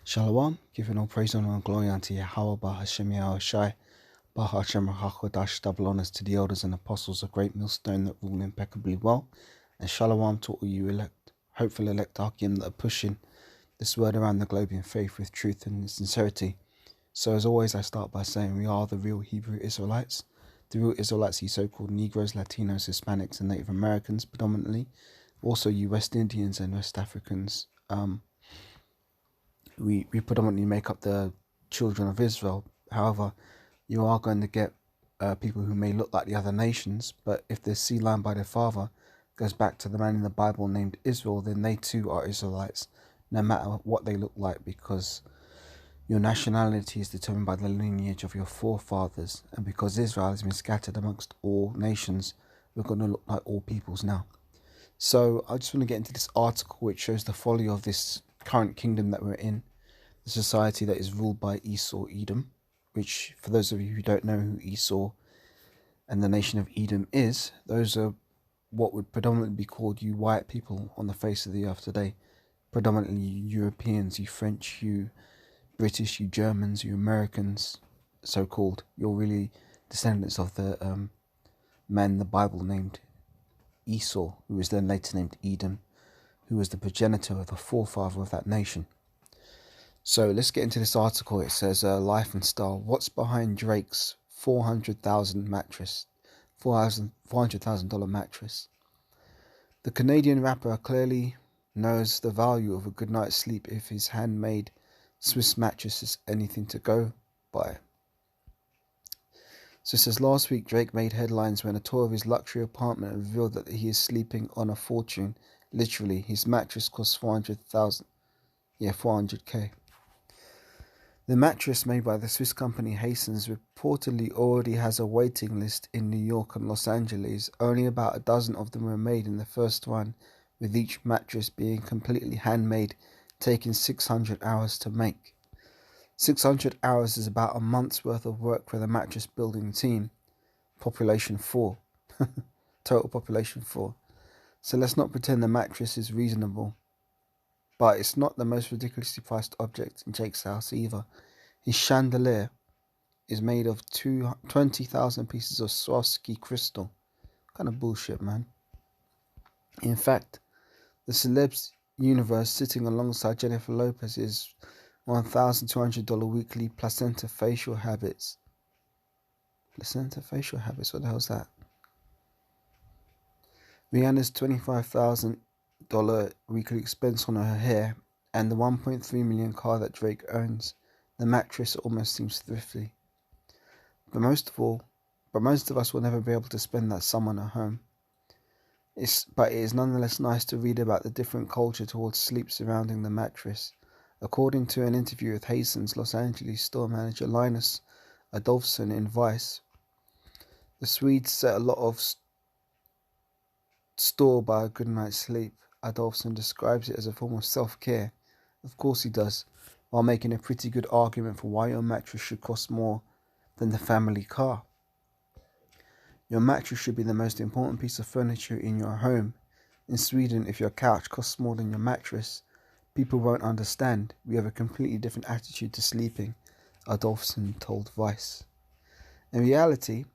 Shalom, giving all praise, honor, and glory unto Yahweh, Bahashem Yahushai, Bahashem Hakodash, double honors to the elders and apostles of Great Millstone that rule impeccably well, and Shalom to all you elect, hopeful elect Archean that are pushing this word around the globe in faith with truth and sincerity. So as always, I start by saying we are the real Hebrew Israelites, the real Israelites, you so-called Negroes, Latinos, Hispanics, and Native Americans predominantly, also you West Indians and West Africans. We predominantly make up the children of Israel. However, you are going to get people who may look like the other nations, but if the seed line by their father goes back to the man in the Bible named Israel, then they too are Israelites, no matter what they look like, because your nationality is determined by the lineage of your forefathers, and because Israel has been scattered amongst all nations, we're going to look like all peoples now. So I just want to get into this article which shows the folly of this current kingdom that we're in, the society that is ruled by Esau Edom, which, for those of you who don't know who Esau and the nation of Edom is, those are what would predominantly be called you white people on the face of the earth today. Predominantly you Europeans, you French, you British, you Germans, you Americans, so-called. You're really descendants of the man in the Bible named Esau, who was then later named Edom, who was the progenitor of the forefather of that nation. So let's get into this article. It says, Life and Style. What's behind Drake's $400,000 mattress? $400,000 mattress. The Canadian rapper clearly knows the value of a good night's sleep if his handmade Swiss mattress is anything to go by. So it says, last week Drake made headlines when a tour of his luxury apartment revealed that he is sleeping on a fortune. Literally, his mattress costs $400,000. Yeah, $400K. The mattress made by the Swiss company Hastings reportedly already has a waiting list in New York and Los Angeles. Only about a dozen of them were made in the first run, with each mattress being completely handmade, taking 600 hours to make. 600 hours is about a month's worth of work for the mattress building team. Population 4. Total population 4. So let's not pretend the mattress is reasonable. But it's not the most ridiculously priced object in Jake's house either. His chandelier is made of 20,000 pieces of Swarovski crystal. What kind of bullshit, man. In fact, the celeb's universe sitting alongside Jennifer Lopez's $1,200 weekly placenta facial habits. Placenta facial habits, what the hell's that? Rihanna's $25,000 weekly expense on her hair, and the 1.3 million car that Drake owns. The mattress almost seems thrifty. But most of us will never be able to spend that sum on a home. But it is nonetheless nice to read about the different culture towards sleep surrounding the mattress. According to an interview with Hastings Los Angeles store manager Linus Adolphson in Vice, the Swedes set a lot of store by a good night's sleep. Adolphson describes it as a form of self-care. Of course he does, while making a pretty good argument for why your mattress should cost more than the family car. Your mattress should be the most important piece of furniture in your home. In Sweden, if your couch costs more than your mattress, people won't understand. We have a completely different attitude to sleeping, Adolphson told Vice. In reality,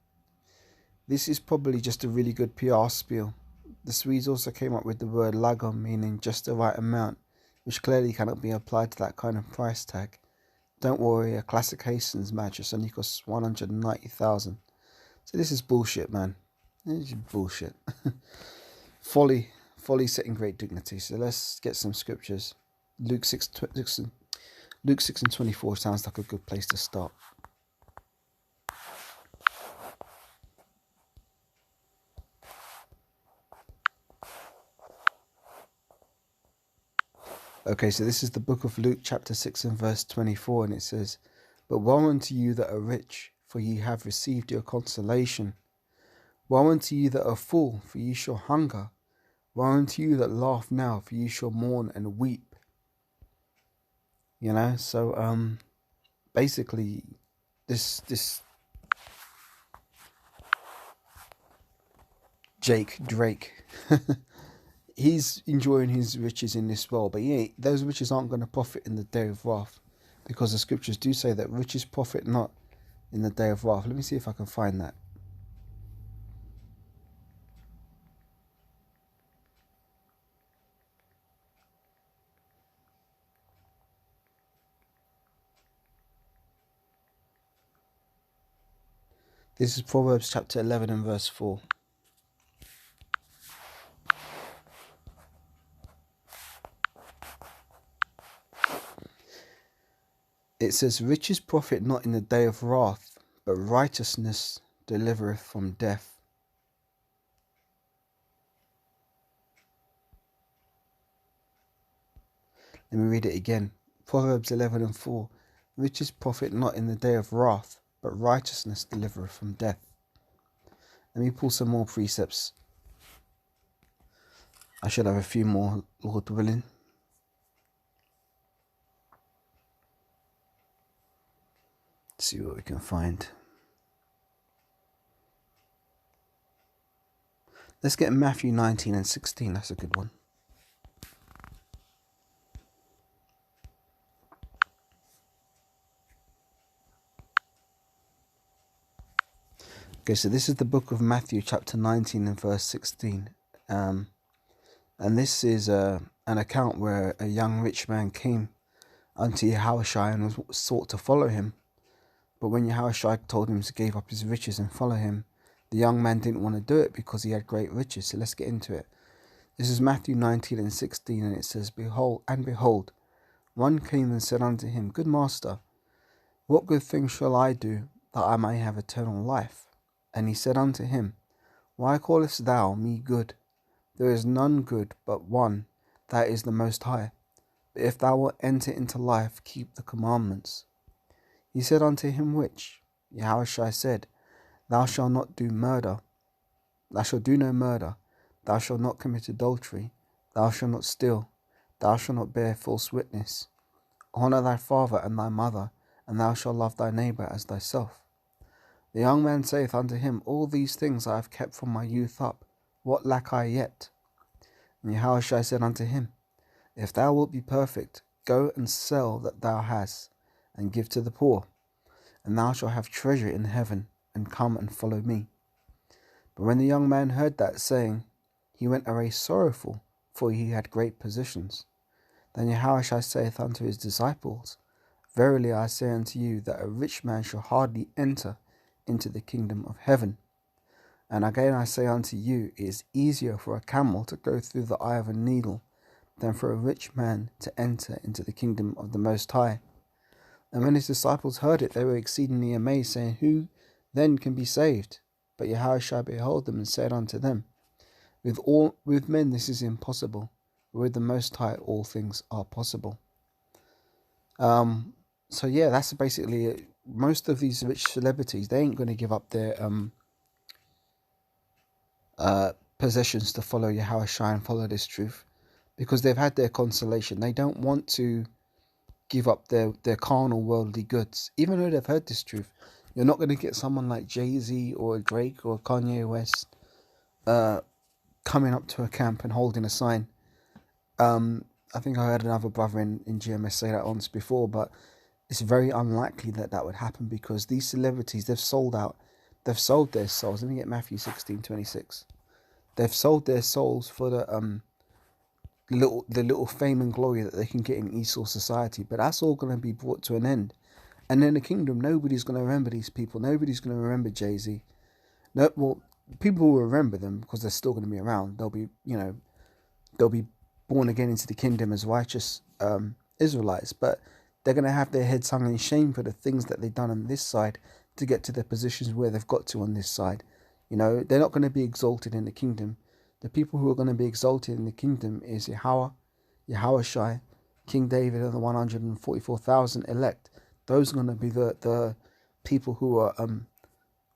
this is probably just a really good PR spiel. The Swedes also came up with the word lagom, meaning just the right amount, which clearly cannot be applied to that kind of price tag. Don't worry, a classic Hastings mattress only costs $190,000. So this is bullshit, man. This is bullshit. Folly setting great dignity. So let's get some scriptures. Luke 6 and 24 sounds like a good place to start. Okay, so this is the book of Luke chapter 6 and verse 24, and it says, But woe unto you that are rich, for ye have received your consolation. Woe unto you that are full, for ye shall hunger. Woe unto you that laugh now, for ye shall mourn and weep. You know, so basically this Drake he's enjoying his riches in this world, but yeah, those riches aren't going to profit in the day of wrath, because the scriptures do say that riches profit not in the day of wrath. Let me see if I can find that. This is Proverbs chapter 11 and verse 4. It says, riches profit not in the day of wrath, but righteousness delivereth from death. Let me read it again. Proverbs 11 and 4. Riches profit not in the day of wrath, but righteousness delivereth from death. Let me pull some more precepts. I should have a few more, Lord willing. Let's see what we can find. Let's get Matthew 19 and 16. That's a good one. Okay, so this is the book of Matthew, chapter 19 and verse 16. And this is an account where a young rich man came unto Yahushua and was sought to follow him. But when Yahushua told him to give up his riches and follow him, the young man didn't want to do it because he had great riches. So let's get into it. This is Matthew 19 and 16, and it says, Behold, one came and said unto him, Good master, what good thing shall I do that I may have eternal life? And he said unto him, Why callest thou me good? There is none good but one, that is the Most High. But if thou wilt enter into life, keep the commandments. He said unto him, Which? Yahushua said, Thou shalt not do murder. Thou shalt do no murder. Thou shalt not commit adultery. Thou shalt not steal. Thou shalt not bear false witness. Honour thy father and thy mother, and thou shalt love thy neighbour as thyself. The young man saith unto him, All these things I have kept from my youth up. What lack I yet? And Yahushua said unto him, If thou wilt be perfect, go and sell that thou hast, and give to the poor, and thou shalt have treasure in heaven, and come and follow me. But when the young man heard that saying, he went away sorrowful, for he had great possessions. Then Yahushua saith unto his disciples, Verily I say unto you, that a rich man shall hardly enter into the kingdom of heaven. And again I say unto you, it is easier for a camel to go through the eye of a needle than for a rich man to enter into the kingdom of the Most High. And when his disciples heard it, they were exceedingly amazed, saying, Who then can be saved? But Yahushua beheld them and said unto them, With men this is impossible, but with the Most High all things are possible. So yeah, that's basically it. Most of these rich celebrities, they ain't going to give up their possessions to follow Yahushua and follow this truth, because they've had their consolation. They don't want to give up their carnal worldly goods, even though they've heard this truth. You're not going to get someone like Jay-Z or Drake or Kanye West coming up to a camp and holding a sign. I think I heard another brother in GMS say that once before, but it's very unlikely that would happen, because these celebrities, they've sold their souls. Let me get Matthew 16:26. They've sold their souls for the little fame and glory that they can get in Esau society, but that's all going to be brought to an end. And in the kingdom, nobody's going to remember these people. Nobody's going to remember Jay-Z. No, well, people will remember them because they're still going to be around. They'll be born again into the kingdom as righteous Israelites, but they're going to have their heads hung in shame for the things that they've done on this side to get to the positions where they've got to on this side. They're not going to be exalted in the kingdom. The people who are going to be exalted in the kingdom is Yahushua, King David, and the 144,000 elect. Those are going to be the people who are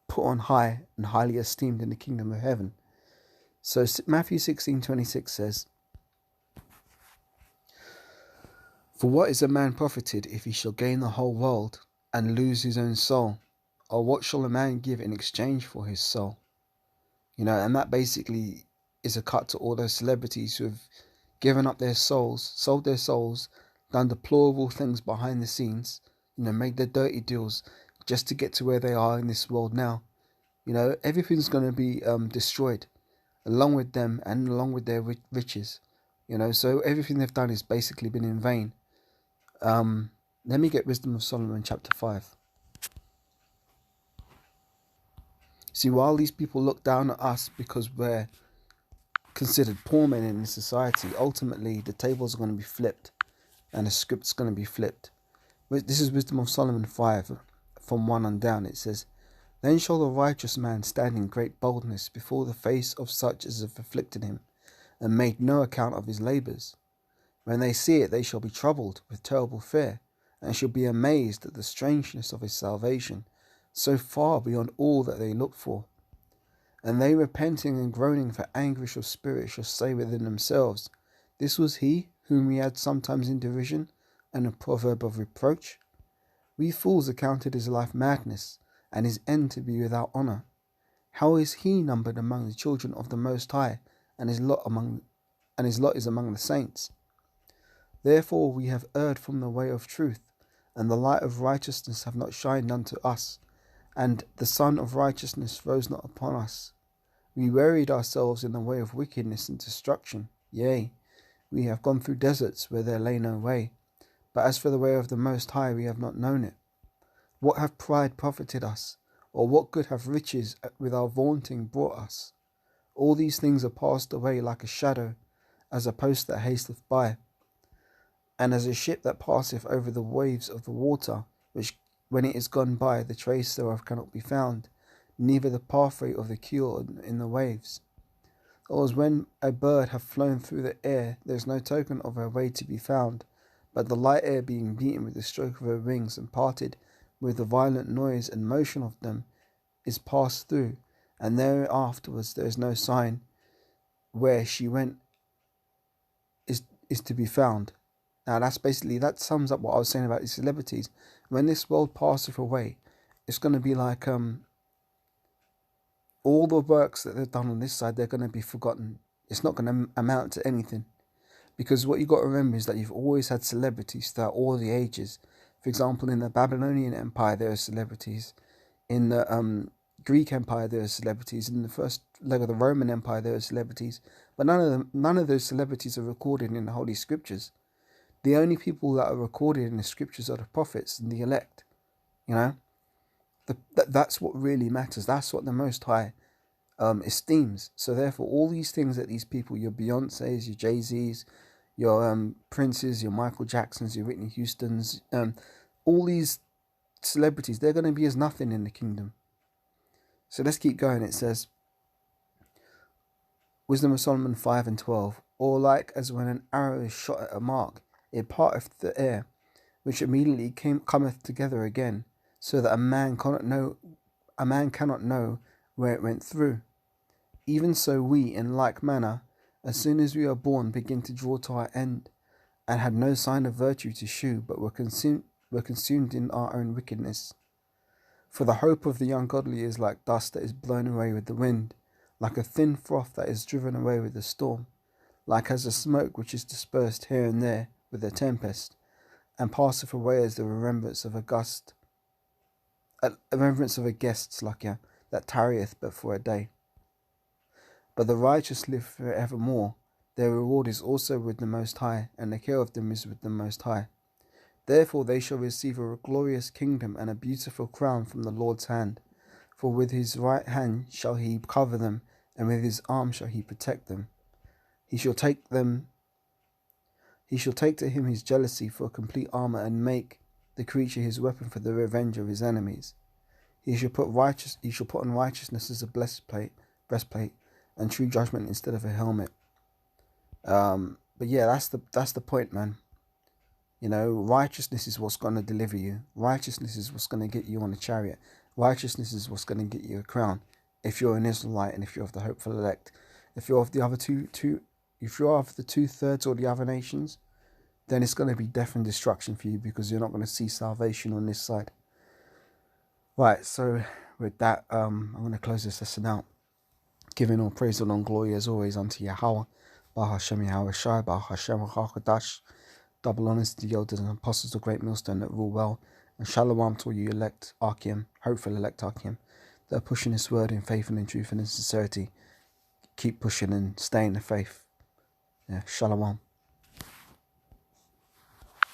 put on high and highly esteemed in the kingdom of heaven. So Matthew 16:26 says, For what is a man profited if he shall gain the whole world and lose his own soul? Or what shall a man give in exchange for his soul? And that basically is a cut to all those celebrities who have given up their souls, sold their souls, done deplorable things behind the scenes, made their dirty deals just to get to where they are in this world now. Everything's going to be destroyed along with them and along with their riches. So everything they've done has basically been in vain. Let me get Wisdom of Solomon chapter 5. See, while these people look down at us because we're considered poor men in this society, ultimately the tables are going to be flipped and the script's going to be flipped. This is Wisdom of Solomon 5 from 1 on down. It says, "Then shall the righteous man stand in great boldness before the face of such as have afflicted him, and made no account of his labours. When they see it, they shall be troubled with terrible fear, and shall be amazed at the strangeness of his salvation, so far beyond all that they look for. And they, repenting and groaning for anguish of spirit, shall say within themselves, This was he whom we had sometimes in derision, and a proverb of reproach. We fools accounted his life madness, and his end to be without honour. How is he numbered among the children of the Most High, and his lot is among the saints? Therefore we have erred from the way of truth, and the light of righteousness have not shined unto us, and the sun of righteousness rose not upon us. We wearied ourselves in the way of wickedness and destruction. Yea, we have gone through deserts where there lay no way. But as for the way of the Most High, we have not known it. What have pride profited us? Or what good have riches with our vaunting brought us? All these things are passed away like a shadow, as a post that hasteth by, and as a ship that passeth over the waves of the water, which when it is gone by, the trace thereof cannot be found, neither the pathway of the keel in the waves. Or as when a bird hath flown through the air, there is no token of her way to be found, but the light air being beaten with the stroke of her wings, and parted with the violent noise and motion of them, is passed through, and there afterwards there is no sign where she went is to be found." Now that sums up what I was saying about these celebrities. When this world passeth away, it's going to be like all the works that they've done on this side, they're going to be forgotten. It's not going to amount to anything. Because what you've got to remember is that you've always had celebrities throughout all the ages. For example, in the Babylonian Empire, there are celebrities. In the Greek Empire, there are celebrities. In the first leg of the Roman Empire, there are celebrities. But none of those celebrities are recorded in the Holy Scriptures. The only people that are recorded in the Scriptures are the prophets and the elect. That's what really matters. That's what the Most High esteems. So therefore, all these things that these people, your Beyoncés, your Jay-Z's, your Princes, your Michael Jacksons, your Whitney Houstons, all these celebrities, they're going to be as nothing in the kingdom. So let's keep going. It says, Wisdom of Solomon 5 and 12, "Or like as when an arrow is shot at a mark, it parteth the air, which immediately cometh together again, so that a man cannot know where it went through. Even so we, in like manner, as soon as we are born, begin to draw to our end, and had no sign of virtue to shew, but were consumed in our own wickedness. For the hope of the ungodly is like dust that is blown away with the wind, like a thin froth that is driven away with the storm, like as a smoke which is dispersed here and there with a tempest, and passeth away as the remembrance of a guest, that tarrieth but for a day. But the righteous live for evermore. Their reward is also with the Most High, and the care of them is with the Most High. Therefore they shall receive a glorious kingdom and a beautiful crown from the Lord's hand. For with his right hand shall he cover them, and with his arm shall he protect them. He shall take to him his jealousy for a complete armor, and make the creature his weapon for the revenge of his enemies. He shall put on righteousness as a breastplate, and true judgment instead of a helmet. But yeah, that's the point, man. Righteousness is what's going to deliver you. Righteousness is what's going to get you on a chariot. Righteousness is what's going to get you a crown. If you're an Israelite and if you're of the hopeful elect, if you're of the other if you're of the 2/3 or the other nations, then it's going to be death and destruction for you, because you're not going to see salvation on this side. Right. So with that, I'm going to close this lesson out. Giving all praise and all glory as always unto Yahweh, Baruch Hashem Yahweh Shai, Baruch Hashem HaKadosh. Double honors to the elders and apostles of Great Millstone that rule well, and shalom to all you elect Archeum, hopeful elect Archeum, that are pushing this word in faith and in truth and in sincerity. Keep pushing and stay in the faith. Yeah, shalom.